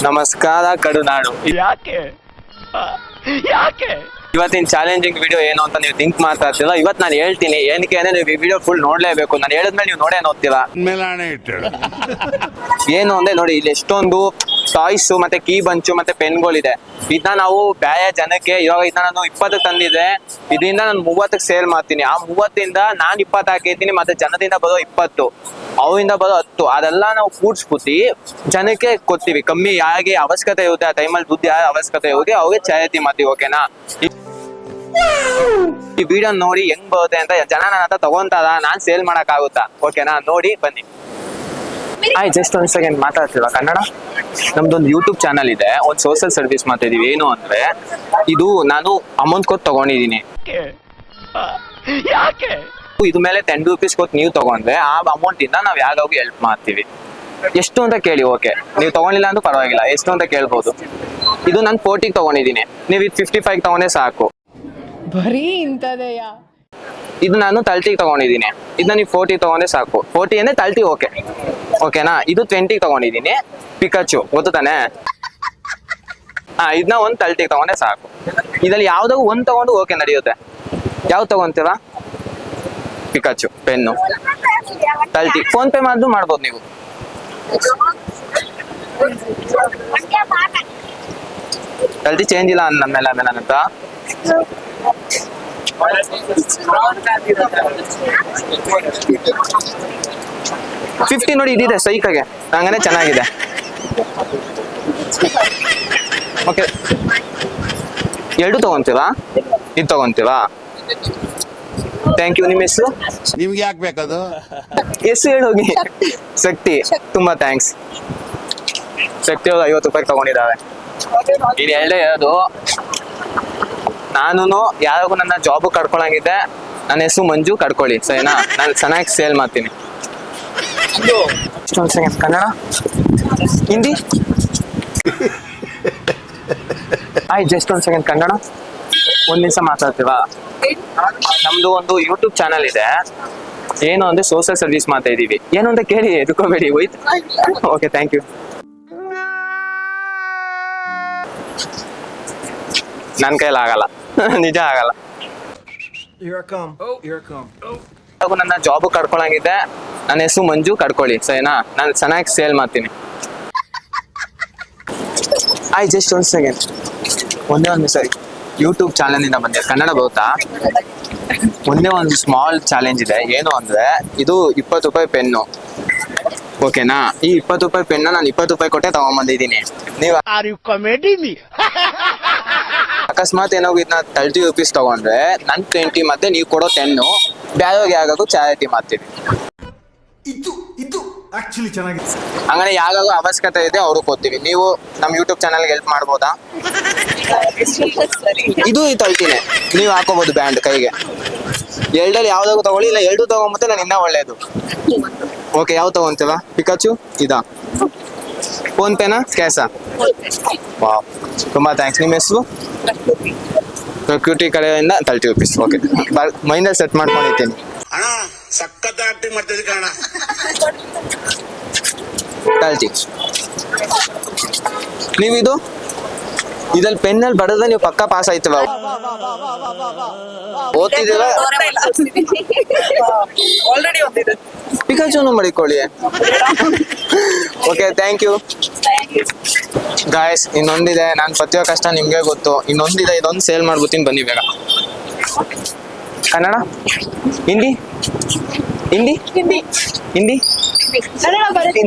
ನಮಸ್ಕಾರ ಕಡುನಾಡು. ಯಾಕೆ ಯಾಕೆ ಇವತ್ತಿನ ಚಾಲೆಂಜಿಂಗ್ ವಿಡಿಯೋ ಏನು ಅಂತ ನೀವು ಥಿಂಕ್ ಮಾಡ್ತಾ ಇರ್ತೀರಾ. ಇವತ್ತು ನಾನು ಹೇಳ್ತೀನಿ ಏನಕ್ಕೆ ಅಂದ್ರೆ ನೀವು ಈ ವಿಡಿಯೋ ಫುಲ್ ನೋಡ್ಲೇಬೇಕು. ನಾನು ಹೇಳಿದ್ಮೇಲೆ ನೀವು ನೋಡೇ ನೋಡ್ತೀರಾ. ಏನು ಅಂದ್ರೆ ನೋಡಿ, ಇಲ್ಲಿ ಎಷ್ಟೊಂದು ಟಾಯ್ಸ್ ಮತ್ತೆ ಕೀ ಬಂಚು ಮತ್ತೆ ಪೆನ್ಗಳಿದೆ. ಇದನ್ನ ನಾವು ಬ್ಯಾಯ ಜನಕ್ಕೆ ಇವಾಗ ಇದನ್ನ ನಾನು 20 ತಂದಿದೆ. ಇದರಿಂದ ನಾನು 30ಕ್ಕೆ ಸೇಲ್ ಮಾಡ್ತೀನಿ. ಆ 30ಇಂದ ನಾನು 20 ಹಾಕಿದ್ದೀನಿ, ಮತ್ತೆ ಜನದಿಂದ ಬರೋ 20, ಅವರಿಂದ ಬರೋ 10, ಅದೆಲ್ಲ ನಾವು ಕೂಡ್ಸ್ಬಿಟ್ಟು ಜನಕ್ಕೆ ಕೊಡ್ತೀವಿ. ಕಮ್ಮಿ ಯಾರಿಗೆ ಅವಶ್ಯಕತೆ ಇರುತ್ತೆ ಆ ಟೈಮಲ್ಲಿ, ದುಡ್ಡು ಯಾರ ಅವಶ್ಯಕತೆ ಇರುತ್ತೆ ಅವ್ರಿಗೆ ಚಾರಿಟಿ ಮಾಡ್ತೀವಿ. ಓಕೆನಾ? ಈ ವಿಡಿಯೋ ನೋಡಿ ಹೆಂಗ್ ಬರುತ್ತೆ ಅಂತ ಜನ ನನ್ನ ಹತ್ರ ತಗೊಂತಾರ, ನಾನ್ ಸೇಲ್ ಮಾಡಕ್ ಆಗುತ್ತಾ? ಓಕೆನಾ? ನೋಡಿ ಬನ್ನಿ. ಜಸ್ಟ್ ಒಂದ್ ಸೆಕೆಂಡ್ ಮಾತಾಡ್ತೀರಾ ಕನ್ನಡ? ನಮ್ದೊಂದು ಯೂಟ್ಯೂಬ್ ಚಾನಲ್ ಇದೆ, ಒಂದು ಸೋಷಿಯಲ್ ಸರ್ವಿಸ್ ಮಾಡ್ತಿದೀವಿ. ಏನು ಅಂದ್ರೆ ಇದು ನಾನು ಅಮೌಂಟ್ ಕೊಟ್ಟು ತಗೊಂಡಿದೀನಿ. ಯಾಕೆ ಇದು ಮೇಲೆ 10 ರೂಪೀಸ್ ಕೊಟ್ಟು ನೀವು ತಗೊಂಡ್ರೆ ಆ ಅಮೌಂಟ್ ಇಂದ ನಾವ್ ಯಾರಿಗೂ ಹೆಲ್ಪ್ ಮಾಡ್ತೀವಿ. ಎಷ್ಟು ಅಂತ ಕೇಳಿ. ಓಕೆ, ನೀವು ತಗೊಂಡಿಲ್ಲ ಅಂದ್ರೂ ಪರವಾಗಿಲ್ಲ, ಎಷ್ಟು ಅಂತ ಕೇಳ್ಬೋದು. ಇದು ನಾನು 40 ತಗೊಂಡಿದ್ದೀನಿ, ನೀವು ಇದು 55 ತಗೊಂಡ್ರೆ ಸಾಕು. ಬರೀ ಇಂಥದೆಯಾ? ಇದು ನಾನು 30 ತಗೊಂಡಿದ್ದೀನಿ, ಇದನ್ನ ನೀವು 40 ತಗೊಂಡ್ರೆ ಸಾಕು. 40 ಅಂದ್ರೆ 30. ಓಕೆ, ಓಕೆನಾ? ಇದು 20 ತಗೊಂಡಿದ್ದೀನಿ, ಪಿಕಾಚು ಗೊತ್ತು ತಾನೆ? ಇದನ್ನ ಒಂದು 30 ತಗೊಂಡ್ರೆ ಸಾಕು. ಇದ್ರಲ್ಲಿ ಯಾವ್ದಾಗ ಒಂದ್ ತಗೊಂಡು ಓಕೆ ನಡೆಯುತ್ತೆ. ಯಾವ್ದು ತಗೊಂತೀರಾ? Pikachu pen 30. ಫೋನ್ ಪೇ ಮಾಡಿದ್ರು ಮಾಡ್ಬೋದು ನೀವು. ತಲ್ಟಿ ಚೇಂಜ್ ಇಲ್ಲ ನಮ್ಮೆಲ್ಲ ನನ್ನ ಹತ್ರ. $50 ನೋಡಿ, ಇದಿದೆ ಸೈಕಾಗೆ, ಹಂಗನೆ ಚೆನ್ನಾಗಿದೆ. ಓಕೆ, 2 ತಗೊಂತೀವಾ? ಇದು ತಗೊಂತೀವಾ? Thank you. ನಿಮ್ಮ ಹೆಸರು? ನಿಮ್ಗೆ ಯಾಕೆ ಬೇಕದು? ಹೆಸರು ಹೇಳೋಗಿ. ಶಕ್ತಿ. ತುಂಬಾ ಥ್ಯಾಂಕ್ಸ್. ಶಕ್ತಿ ಅವ್ರು 50 ರೂಪಾಯಿ ತಗೊಂಡಿದ್ದಾರೆ. ಇದು ಎರಡೇ ಹೇಳೋದು. ನಾನು ಯಾರಿಗೂ ನನ್ನ ಜಾಬ್ ಕಡ್ಕೊಳಂಗಿದ್ದೆ, ನನ್ನ ಹೆಸರು ಮಂಜು, ಕಡ್ಕೊಳ್ಳಿ ಸರಿನಾ? ನಾನು ಚೆನ್ನಾಗಿ ಸೇಲ್ ಮಾಡ್ತೀನಿ. ಒಂದು ಸೆಕೆಂಡ್, ಕನ್ನಡ ಹಿಂದಿ ಜಸ್ಟ್ ಒಂದು ಸೆಕೆಂಡ್ ಕನ್ನಡ. ಒಂದ್ ನಿಮಿಷ ಮಾತಾಡ್ತೀವಾ? ನಮ್ದು ಒಂದು ಯೂಟ್ಯೂಬ್ ಚಾನಲ್ ಇದೆ. ಏನು ಅಂದ್ರೆ ಸೋಷಿಯಲ್ ಸರ್ವಿಸ್ ಮಾಡ್ತಾ ಇದೀವಿ. ಏನು ಅಂತ ಕೇಳಿ ಎದ್ಕೋಬೇಡಿ, ಹೋಯ್ತು. Okay, thank you. ನನ್ ಕೈಲಿ ಆಗಲ್ಲ, ನಿಜ ಆಗಲ್ಲ. ನನ್ನ ಜಾಬ್ ಕಡ್ಕೊಳಂಗಿದ್ದೆ, ನನ್ನ ಹೆಸರು ಮಂಜು, ಕಡ್ಕೊಳ್ಳಿ ಸರಿನಾ? ನಾನು ಚೆನ್ನಾಗಿ ಸೇಲ್ ಮಾಡ್ತೀನಿ. ಜಸ್ಟ್ ಒಂದು ಸೆಕೆಂಡ್, ಒಂದೇ ಒಂದು ಸರಿ. ಯೂಟ್ಯೂಬ್ ಚಾನಲ್ ಇಂದ ಬಂದೆ, ಕನ್ನಡ ಬರುತ್ತಾ? ಒಂದೇ ಒಂದು ಸ್ಮಾಲ್ ಚಾಲೆಂಜ್ ಇದೆ. ಏನು ಅಂದ್ರೆ ಇದು 20 ರೂಪಾಯಿ ಪೆನ್ನು. ಓಕೆನಾ? ಈ 20 ರೂಪಾಯಿ ಪೆನ್ನ ನಾನು 20 ರೂಪಾಯಿ ಕೊಟ್ಟೆ ತಗೊಂಡ್ಬಂದಿದ್ದೀನಿ. ನೀವು ಅಕಸ್ಮಾತ್ ಏನಾದ್ರು ಇದನ್ನ 30 ರೂಪೀಸ್ ತಗೊಂಡ್ರೆ ನನ್ 20 ಮತ್ತೆ ನೀವು ಕೊಡೋ 10 ಬ್ಯಾರೋಗಿ ಯಾರಿಗೂ ಚಾರಿಟಿ ಮಾಡ್ತೀವಿ. ಇದು ಆಕ್ಚುಲಿ ಚೆನ್ನಾಗಿದೆ. ಹಂಗಾರೆ ಯಾರಿಗೂ ಅವಶ್ಯಕತೆ ಇದೆ ಅವ್ರು ಕೊಡ್ತೀವಿ. ನೀವು ನಮ್ಮ ಯೂಟ್ಯೂಬ್ ಚಾನಲ್ಗೆ ಹೆಲ್ಪ್ ಮಾಡ್ಬೋದಾ? ಇದು 30ನೇ ನೀವು ಹಾಕೋಬಹುದು ಬ್ಯಾಂಡ್ ಕೈಗೆ. ಎರಡಲ್ಲಿ ಯಾವ್ದಾಗೂ ತಗೊಳ್ಳಿ, ಇಲ್ಲ 2 ತಗೊಂಬತ್ತೆ ನಾನು ಇನ್ನೂ ಒಳ್ಳೇದು. ಓಕೆ, ಯಾವ ತಗೊಂತೀವಾ? ಪಿಕಾಚು ಇದಾ? ಫೋನ್ ಪೇನಾ ಕ್ಯಾಶಾ? ವಾವ್, ತುಂಬಾ ಥ್ಯಾಂಕ್ಸ್. ನಿಮ್ಮ ಹೆಸರು? ಪ್ರಕೃತಿ ಕಡೆಯಿಂದ 30 ರೂಪೀಸ್. ಓಕೆ, ಮೈಂಡಲ್ಲಿ ಸೆಟ್ ಮಾಡ್ಕೊಂಡಿದ್ದೀನಿ. ಅಣ್ಣ ಸಖತ್ ಆಕ್ಟಿಂಗ್ ಮಾಡ್ತಿದ್ದೆ ಕಣ. 30. ನೀವು ಇದು ಇದ್ರಲ್ಲಿ ಪೆನ್ನಲ್ಲಿ ಬಡದ್ರೆ ನೀವು ಪಕ್ಕ ಪಾಸ್ ಆಯ್ತವ. ಓದ್ತಿದ್ದೀರ? ಪಿಕಾಚುನು ಮಾಡಿಕೊಳ್ಳಿ. Okay, thank you guys. ಇನ್ನೊಂದಿದೆ, ನಾನು ಪತ್ತಿಯೋ ಕಷ್ಟ ನಿಮ್ಗೆ ಗೊತ್ತು. ಇನ್ನೊಂದಿದೆ, ಇದೊಂದು ಸೇಲ್ ಮಾಡ್ಬಿಡ್ತೀನಿ, ಬನ್ನಿ ಬೇಗ. ಕನ್ನಡ ಹಿಂದಿ ಹಿಂದಿ ಹಿಂದಿ ಹಿಂದಿ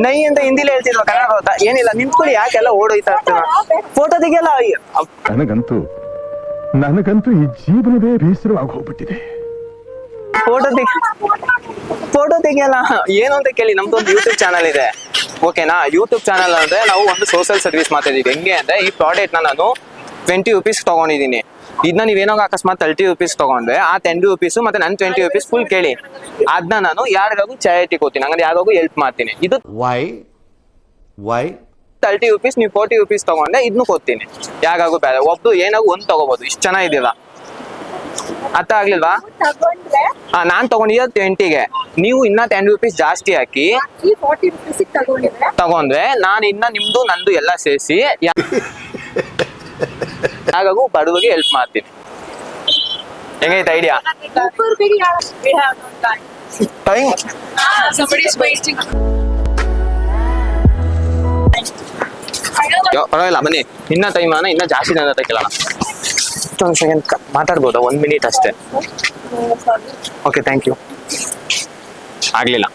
ನೈ ಅಂತ ಹಿಂದಿಲಿ ಹೇಳ್ತಿದ್ವ, ಕನ್ನಡ ಬರುತ್ತಾ? ಏನಿಲ್ಲ, ನಿಂತ್ಕೊಳ್ಳಿ. ಯಾಕೆಲ್ಲ ಓಡೋಯ್ತಾ ಇರ್ತೀರ? ಫೋಟೋ ತೆಗಿಯಲ್ಲ. ನನಗಂತೂ ಈ ಜೀವನವೇ ಬೇಸರವಾಗಿ ಹೋಗ್ಬಿಟ್ಟಿದೆ. ಫೋಟೋ ತೆಗಿಯಲ್ಲ. ಏನು ಅಂತ ಕೇಳಿ. ನಮ್ದೊಂದು ಯೂಟ್ಯೂಬ್ ಚಾನಲ್ ಇದೆ. ಓಕೆನಾ? ಯೂಟ್ಯೂಬ್ ಚಾನಲ್ ಅಂದ್ರೆ ನಾವು ಒಂದು ಸೋಷಿಯಲ್ ಸರ್ವಿಸ್ ಮಾಡ್ತಿದೀವಿ. ಹೆಂಗೆ ಅಂದ್ರೆ ಈ ಪ್ರಾಡಕ್ಟ್ ನಾನು 20 ರೂಪೀಸ್ ತಗೊಂಡಿದ್ದೀನಿ. ಇದನ್ನ ನೀವೇನೋ ಅಕಸ್ಮಾತ್ 30 ರೂಪೀಸ್ ತಗೊಂಡ್ರೆ ಆ 10 ರೂಪೀಸ್ ಮತ್ತೆ ನನ್ನ 20 ರೂಪೀಸ್ ಫುಲ್ ಕೇಳಿ, ಅದನ್ನ ನಾನು ಯಾರಿಗಾಗೂ ಚಾರಿಟಿ ಕೊಡ್ತೀನಿ. ಹಂಗಂದ್ರೆ ಯಾರಿಗಾಗೂ ಹೆಲ್ಪ್ ಮಾಡ್ತೀನಿ. ಇದು ವೈ 30 ರೂಪೀಸ್, ನೀವು 40 ರೂಪೀಸ್ ತಗೊಂಡ್ರೆ ಇದನ್ನು ಕೊಡ್ತೀನಿ. ಯಾರಿಗಾಗೂ ಬೇಡ. ಒಬ್ರು ಏನಾಗೂ ಒಂದು ತಗೋಬಹುದು. ಇಷ್ಟು ಚೆನ್ನಾಗಿದ್ದೀರಾ? ಅರ್ಥ ಆಗ್ಲಿಲ್ವಾ? ತಗೊಂಡ್ರೆ ನಾನ್ ತಗೊಂಡಿದ್ದು 20ಗೆ, ನೀವು ಇನ್ನ 10 ರೂಪೀಸ್ ಜಾಸ್ತಿ ಹಾಕಿ ಈ 40 rupees ತಗೊಂಡ್ರೆ ನಾನು ಇನ್ನ ನಿಮ್ದು ನಂದು ಎಲ್ಲ ಸೇರಿಸಿ ಹಾಗಾಗೂ ಬಡವರಿಗೆ ಹೆಲ್ಪ್ ಮಾಡ್ತೀನಿ. ಹೆಂಗೈತೆ ಐಡಿಯಾ? ಟೈಮ್ ಪರವಾಗಿಲ್ಲ, ಬನ್ನಿ. ಇನ್ನ ಟೈಮ್ ಇನ್ನ ಜಾಸ್ತಿ ನನ್ನ ಹತ್ರ ಕೇಳೋಣ. ಒಂದು ಸೆಕೆಂಡ್ ಮಾತಾಡ್ಬೋದಾ? 1 minute ಅಷ್ಟೇ. Okay, thank you. ಆಗ್ಲಿಲ್ಲ.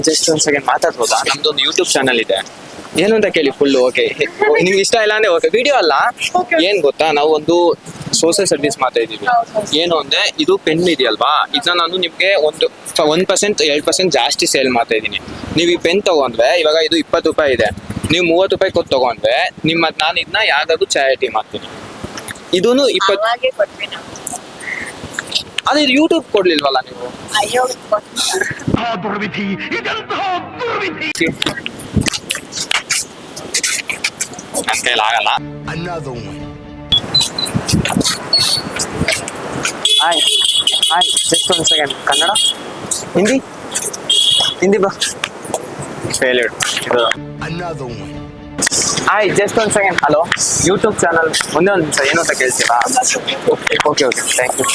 ಜಸ್ಟ್ 1 ಸೆಕೆಂಡ್ ಮಾತಾಡ್ಬೋದಾ? ನಮ್ದೊಂದು ಯೂಟ್ಯೂಬ್ ಚಾನಲ್ ಇದೆ, ಏನು ಅಂತ ಕೇಳಿ ಫುಲ್. ಓಕೆ, ನಿಮ್ಗೆ ಇಷ್ಟ ಇಲ್ಲ ಅಂದ್ರೆ ಓಕೆ. ವಿಡಿಯೋ ಅಲ್ಲ, ಏನ್ ಗೊತ್ತಾ, ನಾವು ಒಂದು ಸೋಷಿಯಲ್ ಸರ್ವಿಸ್ ಮಾಡ್ತಾ ಇದೀವಿ. ಏನು ಅಂದ್ರೆ ಇದು ಪೆನ್ ಇದೆಯಲ್ವಾ, ಇದನ್ನ ನಾನು ನಿಮ್ಗೆ 1% 2% ಜಾಸ್ತಿ ಸೇಲ್ ಮಾಡ್ತಾ ಇದೀನಿ. ನೀವು ಈ ಪೆನ್ ತಗೊಂಡ್ರೆ ಇವಾಗ ಇದು 20 ರೂಪಾಯಿ ಇದೆ, ನೀವು 30 ರೂಪಾಯಿ ಕೊಟ್ಟು ತಗೊಂಡ್ರೆ ನಾನು ಇದನ್ನ ಯಾವ್ದಾದ್ರು ಚಾರಿಟಿ ಮಾಡ್ತೀನಿ. ಇದೂನು 20. ಅದೇ ಇದು ಯೂಟ್ಯೂಬ್ ಕೊಡ್ಲಿಲ್ವಲ್ಲ ನೀವು? ದುರ್ವಿಧಿ, ಇದೆಂತಹ ದುರ್ವಿಧಿ. ನನ್ನ ಕೈಲಿ ಆಗಲ್ಲ. Just 1 second. ಕನ್ನಡ, ಹಿಂದಿ ಬಾ. ಫೇಲ್ಯೂರ್ ಇದು. Just 1 second. Hello, YouTube channel ಒಂದೇ ಒಂದು ನಿಮಿಷ, ಏನು ಅಂತ ಕೇಳ್ತೀರಾ? Okay, thank you.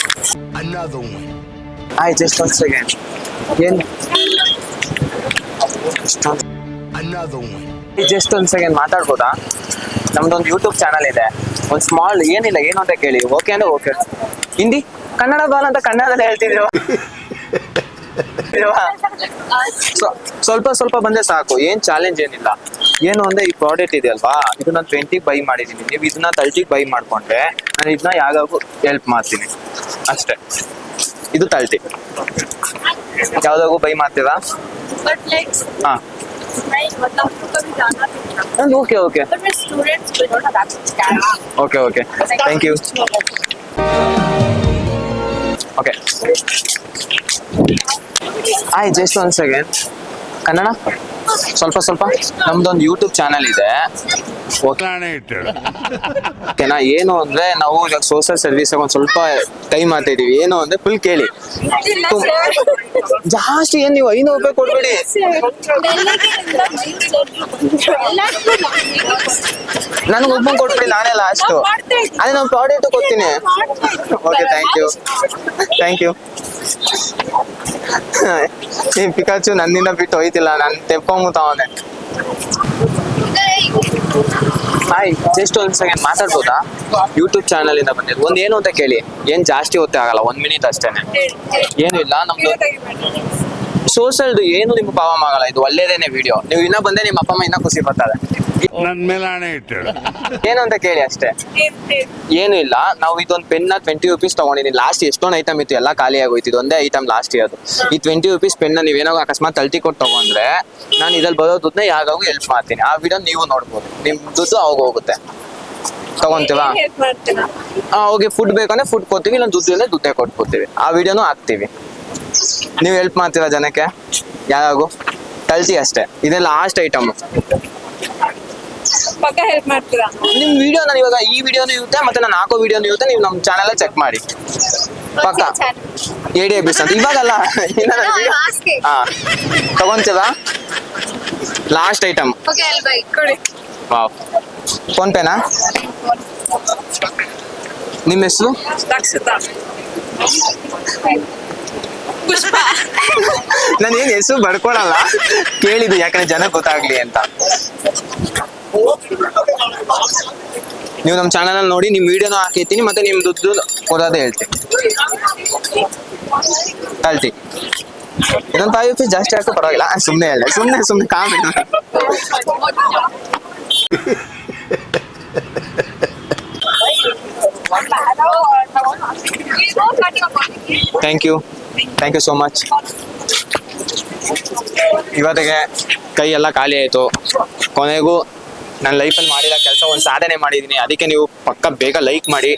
Just 1 second. ಏನು ಜಸ್ಟ್ 1 ಸೆಕೆಂಡ್ ಮಾತಾಡ್ಬೋದಾ? ನಮ್ದೊಂದು ಯೂಟ್ಯೂಬ್ ಚಾನಲ್ ಇದೆ, ಒಂದು ಸ್ಮಾಲ್, ಏನಿಲ್ಲ, ಏನು ಅಂತ ಕೇಳಿ. ಓಕೆ ಅಂದ್ರೆ ಓಕೆ. ಹಿಂದಿ, ಕನ್ನಡ ಬಾಲ ಅಂತ ಕನ್ನಡದಲ್ಲಿ ಹೇಳ್ತಿದ್ದೀವ. ಸ್ವಲ್ಪ ಬಂದ್ರೆ ಸಾಕು, ಏನ್ ಚಾಲೆಂಜ್ ಏನಿಲ್ಲ. ಏನು ಅಂದ್ರೆ ಈ ಪ್ರಾಡಕ್ಟ್ ಇದೆಯಲ್ವಾ, ಇದು ನಾನು 20 ಬೈ ಮಾಡಿದೀನಿ, ನೀವು ಇದನ್ನ 30 ಬೈ ಮಾಡ್ಕೊಂಡ್ರೆ ನಾನು ಇದನ್ನ ಯಾವಾಗೂ ಹೆಲ್ಪ್ ಮಾಡ್ತೀನಿ ಅಷ್ಟೇ. ಇದು 30 ಯಾವ್ದಾಗೂ ಬೈ ಮಾಡ್ತೀರಾ? ಹಾ, okay, thank you. Okay, just 1 second. Kannada ಸ್ವಲ್ಪ. ನಮ್ದೊಂದು ಯೂಟ್ಯೂಬ್ ಚಾನಲ್ ಇದೆ, ಓಕೆನಾ? ಏನು ಅಂದ್ರೆ ನಾವು ಇವಾಗ ಸೋಷಿಯಲ್ ಸರ್ವಿಸ್ ಒಂದು ಸ್ವಲ್ಪ ಟೈಮ್ ಮಾಡ್ತಾ ಇದೀವಿ. ಏನು ಅಂದ್ರೆ ಫುಲ್ ಕೇಳಿ, ಜಾಸ್ತಿ ಏನ್ ನೀವು 500 ರೂಪಾಯಿ ಕೊಡ್ಬೇಡಿ. ನನಗೆ ಒಬ್ಬ ಕೊಟ್ಬಿಡಿ, ನಾನೇ ಲಾಸ್ಟ್. ಅದೇ ನಾನು ಪ್ರಾಡಕ್ಟ್ ಕೊಡ್ತೀನಿ. Okay, thank you. ಈ ಪಿಕಾಚು ನನ್ನಿಂದ ಬಿಟ್ಟು ಹೋಯ್ತಿಲ್ಲ, ನಾನು ತೆಪ್ಕೊಂಬುತ್ತವನೆ. ಜಸ್ಟ್ 1 ಸೆಕೆಂಡ್ ಮಾತಾಡ್ಬೋದಾ? ಯೂಟ್ಯೂಬ್ ಚಾನಲ್ ಇಂದ ಬಂದಿದ್ದು. ಒಂದ್ ಏನು ಅಂತ ಕೇಳಿ, ಏನ್ ಜಾಸ್ತಿ ಹೊತ್ತೇ ಆಗಲ್ಲ, 1 minute ಅಷ್ಟೇನೆ. ಏನು ಇಲ್ಲ, ನಮ್ದು ಸೋಷಲ್ದು ಏನು ನಿಮ್ಗೆ ಪಾವಮ್ ಆಗಲ್ಲ. ಇದು ಒಳ್ಳೇದೇನೆ ವಿಡಿಯೋ. ನೀವು ಇನ್ನ ಬಂದ್ರೆ ನಿಮ್ಮ ಅಪ್ಪ ಅಮ್ಮ ಇನ್ನ ಖುಷಿ ಪಡ್ತಾರೆ. ನನ್ ಮೇಲೆ ಹಣೆ ಇಟ್ಟು ಏನು ಅಂತ ಕೇಳಿ ಅಷ್ಟೇ, ಏನು ಇಲ್ಲ. ನಾವು ಇದೊಂದು ಪೆನ್ನ 20 ರೂಪೀಸ್ ತಗೊಂಡಿದ್ದೀನಿ. ಲಾಸ್ಟ್ ಎಷ್ಟೊಂದು ಐಟಮ್ ಇತ್ತು, ಎಲ್ಲ ಖಾಲಿ ಆಗೋಯ್ತು. ಇದೊಂದೇ ಐಟಮ್ ಲಾಸ್ಟ್ ಇರೋದು. ಈ 20 ರೂಪೀಸ್ ಪೆನ್ನ ನೀವೇನೋ ಅಕಸ್ಮಾತ್ 30 ಕೊಟ್ಟು ತಗೊಂಡ್ರೆ ನಾನು ಇದ್ರಲ್ಲಿ ಬರೋ ದುಡ್ಡನ್ನ ಯಾವಾಗೂ ಹೆಲ್ಪ್ ಮಾಡ್ತೀನಿ. ಆ ವಿಡಿಯೋ ನೀವು ನೋಡ್ಬೋದು, ನಿಮ್ ದುಡ್ಡು ಅವಾಗ ಹೋಗುತ್ತೆ. ತಗೊಂತೀವಾ? ಹೋಗಿ ಫುಡ್ ಬೇಕಂದ್ರೆ ಫುಡ್ ಕೊಡ್ತೀವಿ, ಇಲ್ಲ ದುಡ್ಡು ಅಂದ್ರೆ ದುಡ್ಡೇ ಕೊಟ್ಕೊಡ್ತೀವಿ. ಆ ವಿಡಿಯೋನು ಹಾಕ್ತೀವಿ. ನೀವು ಹೆಲ್ಪ್ ಮಾಡ್ತೀರಾ ಜನಕ್ಕೆ? ಯಾವಾಗೂ 30 ಅಷ್ಟೇ. ಇದೇ ಲಾಸ್ಟ್ ಐಟಮ್. ಪಕ್ಕ ಹೆಲ್ಪ್ ಮಾಡ್ತೀರಾ? ನಿಮ್ ವಿಡಿಯೋ ನಾನು ಇವಾಗ ಈ ವಿಡಿಯೋನು ಇರುತ್ತೆ, ಮತ್ತೆ ನಾನು ಹಾಕೋ ವಿಡಿಯೋನು ಇರುತ್ತೆ. ನೀವು ನಮ್ಮ ಚಾನೆಲ್ ಚೆಕ್ ಮಾಡಿ ಪಕ್ಕ. ADABs ಅಂತ ಇವಾಗಲ್ಲ, ಹಾ ತಗೊಂತೀರಾ? Last item. ವಾವ್, ಫೋನ್ ಪೇನಾ? ನಿಮ್ಮ ಹೆಸರು? ನಾನು ಏನ್ ಹೆಸರು ಬರ್ಕೊಳಲ್ಲ, ಕೇಳಿದ್ದು ಯಾಕಂದ್ರೆ ಜನಕ್ಕೆ ಗೊತ್ತಾಗ್ಲಿ ಅಂತ. ನೀವು ನಮ್ಮ ಚಾನಲ್ ಅಲ್ಲಿ ನೋಡಿ, ನಿಮ್ ವಿಡಿಯೋನ ಹಾಕಿರ್ತೀನಿ, ಮತ್ತೆ ನಿಮ್ ದುಡ್ಡು ಕೊಡೋದೇ ಹೇಳ್ತೀನಿ. 30 ಇದೊಂದು 5 ರೂಪೀಸ್ ಜಾಸ್ತಿ ಹಾಕೋ ಪರವಾಗಿಲ್ಲ. ಸುಮ್ಮನೆ ಹೇಳಿ, ಸುಮ್ಮನೆ comment. Thank you so much. ಇವತ್ತಿಗೆ ಕೈ ಎಲ್ಲ ಖಾಲಿ ಆಯ್ತು. ಕೊನೆಗೂ ನನ್ನ ಲೈಫಲ್ಲಿ ಮಾಡಿರೋ ಕೆಲಸ ಒಂದು ಸಾಧನೆ ಮಾಡಿದ್ದೀನಿ. ಅದಕ್ಕೆ ನೀವು ಪಕ್ಕ ಬೇಗ ಲೈಕ್ ಮಾಡಿ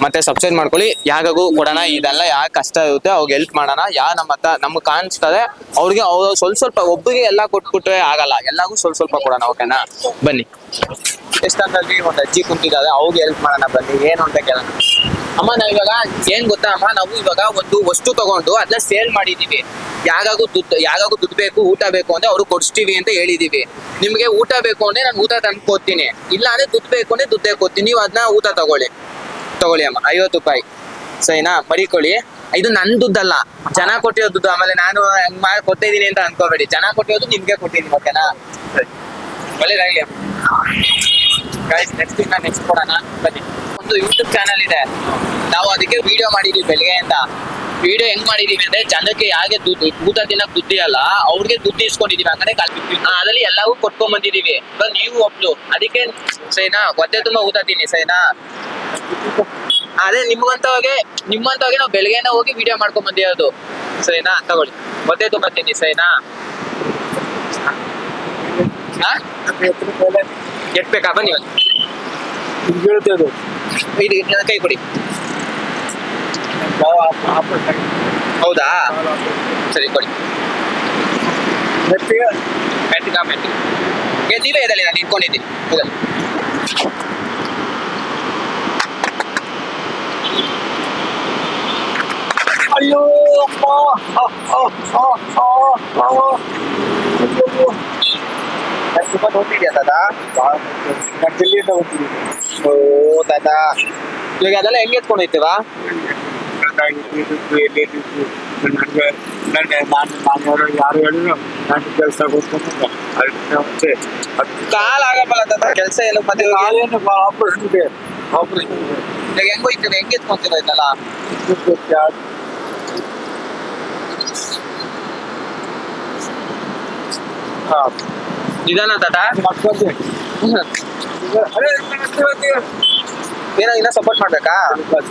ಮತ್ತೆ ಸಬ್ಸ್ಕ್ರೈಬ್ ಮಾಡ್ಕೊಳ್ಳಿ. ಯಾರಿಗೂ ಕೊಡೋಣ, ಇದೆಲ್ಲ ಯಾರು ಕಷ್ಟ ಇರುತ್ತೆ ಅವ್ರಿಗೆ ಹೆಲ್ಪ್ ಮಾಡೋಣ. ಯಾರು ನಮ್ಮ ಹತ್ರ ನಮ್ಗೆ ಕಾಣಿಸ್ತದೆ ಅವ್ರಿಗೆ ಅವ್ರು ಸ್ವಲ್ಪ ಒಬ್ಬರಿಗೆ ಎಲ್ಲ ಕೊಟ್ಬಿಟ್ರೆ ಆಗಲ್ಲ, ಎಲ್ಲರಿಗೂ ಸ್ವಲ್ಪ ಕೊಡೋಣ. ಓಕೆನಾ? ಬನ್ನಿ. ಎಷ್ಟಂತಲ್ಲಿ ಒಂದು ಅಜ್ಜಿ ಕುಂತಿದ್ದಾರೆ, ಅವ್ರಿಗೆ ಹೆಲ್ಪ್ ಮಾಡೋಣ. ಬನ್ನಿ, ಏನು ಅಂತ ಕೇಳೋಣ. ಅಮ್ಮ ನಾವ್ ಇವಾಗ ಏನ್ ಗೊತ್ತಾ ಅಮ್ಮ, ನಾವು ಇವಾಗ ಒಂದು ವಸ್ತು ತಗೊಂಡು ಅದನ್ನ ಸೇಲ್ ಮಾಡಿದೀವಿ. ಯಾಗಾಗೂ ದುಡ್ಡು ಬೇಕು, ಊಟ ಬೇಕು ಅಂದ್ರೆ ಅವ್ರು ಕೊಡಿಸ್ತೀವಿ ಅಂತ ಹೇಳಿದೀವಿ. ನಿಮ್ಗೆ ಊಟ ಬೇಕು ಅಂದ್ರೆ ನಾನು ಊಟ ತಂದು ಕೊಡ್ತೀನಿ, ಇಲ್ಲ ಅಂದ್ರೆ ದುಡ್ಡು ಬೇಕು ಅಂದ್ರೆ ದುಡ್ಡೇ ಕೊಡ್ತೀನಿ. ನೀವು ಅದನ್ನ ಊಟ ತಗೊಳ್ಳಿ ಅಮ್ಮ, 50 ರೂಪಾಯಿ ಸರಿನಾ? ಮಡಿಕೊಳ್ಳಿ. ಇದು ನನ್ ದುಡ್ಡಲ್ಲ, ಜನ ಕೊಟ್ಟಿರೋ ದುಡ್ಡು. ಆಮೇಲೆ ನಾನು ಹಂಗ್ ಮಾಡಿ ಕೊಟ್ಟಿದ್ದೀನಿ ಅಂತ ಅನ್ಕೋಬೇಡಿ, ಜನ ಕೊಟ್ಟಿರೋದು ನಿಮ್ಗೆ ಕೊಟ್ಟಿದ್ದೀನಿ, ಓಕೆನಾ? ಒಳ್ಳೇದಾಗ್ಲಿ ನೆಕ್ಸ್ಟ್ ಕೊಡೋಣ ಬನ್ನಿ. ಒಂದು ಯೂಟ್ಯೂಬ್ ಚಾನಲ್ ಇದೆ, ನಾವು ಅದಕ್ಕೆ ವಿಡಿಯೋ ಮಾಡಿದೀವಿ ಬೆಳಗ್ಗೆಯಿಂದ. ವಿಡಿಯೋ ಹೆಂಗ್ ಮಾಡಿದೀವಿ ಅಂದ್ರೆ ಜನಕ್ಕೆ ಯಾರಿಗೆ ಊಟ ತಿನ್ನಕ್ ದುಡ್ಡಿರಲ್ಲ ಅವ್ರಿಗೆ ದುಡ್ಡು ಇಸ್ಕೊಂಡಿದೀವಿ, ಹಂಗಾರೆ ಅದ್ರಲ್ಲಿ ಎಲ್ಲವೂ ಕೊಟ್ಕೊಂಡ್ ಬಂದಿದೀವಿ. ಇವಾಗ ನೀವು ಒಬ್ಳು, ಅದಕ್ಕೆ ಸರಿನಾ ಹೊಟ್ಟೆ ತುಂಬಾ ಊಟ ತಿನ್ನಿ ಸರಿನಾ? ಅದೇ ನಿಮ್ಮಂತವಾಗೆ ನಾವು ಬೆಳಗ್ಗೆನ ಹೋಗಿ ವಿಡಿಯೋ ಮಾಡ್ಕೊಂಡ್ ಬಂದಿರೋದು ಸರಿನಾ? ತಗೊಳ್ಳಿ, ಹೊಟ್ಟೆ ತುಂಬಾ ತಿನ್ನಿ ಸರಿನಾ? ಎಟ್ಬೇಕಾ ಬನ್ನಿ ಇದು ಕೈ ಕೊಡಿ. ಹೌದಾ ಸರಿ ಕೊಡಿ. ಮೆಟ್ಟಿಗೆ ನೀವೇ ಇದರಲ್ಲಿ ನಾನು ಇಟ್ಕೊಂಡಿದ್ದೀನಿ. ಅಯ್ಯೋ ತುಂಬಾ ನೋಡ್ತಿದ್ಯಾ ತಾತ? ಡೆಲ್ಲಿಯಿಂದ ಹೋಗ್ತೀವಿ. ಓ ತಾತ, ಇವಾಗ ಅದೆಲ್ಲ ಹೆಂಗೆ ಎತ್ಕೊಂಡು ಹೋಯ್ತೀವ? ಯಾರು ಹೇಳಿದ್ರು ನಾನು ಕೆಲಸ ಕೊಡ್ಕೊಂಡು ಕಾಲ್ ಆಗಪ್ಪಲ್ಲ ತಾತ, ಕೆಲಸ ಏನು ಮತ್ತೆ ಆಪರೇಷನ್ ಇದೆ. ಆಪರೇಷನ್ ಇವಾಗ ಹೆಂಗ್ ಹೋಯ್ತೀವಿ, ಹೆಂಗೆ ಎತ್ಕೊಂತೀರ ಇದೆಲ್ಲ? ನಿಧಾನ ತಾತ. ಏನೋ ಇನ್ನ ಸಪೋರ್ಟ್ ಮಾಡ್ಬೇಕಾ?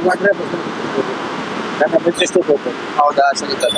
ಮಾಡ್ರೆ ನನ್ನ ಹೌದಾ ಸರಿ ತಾತ.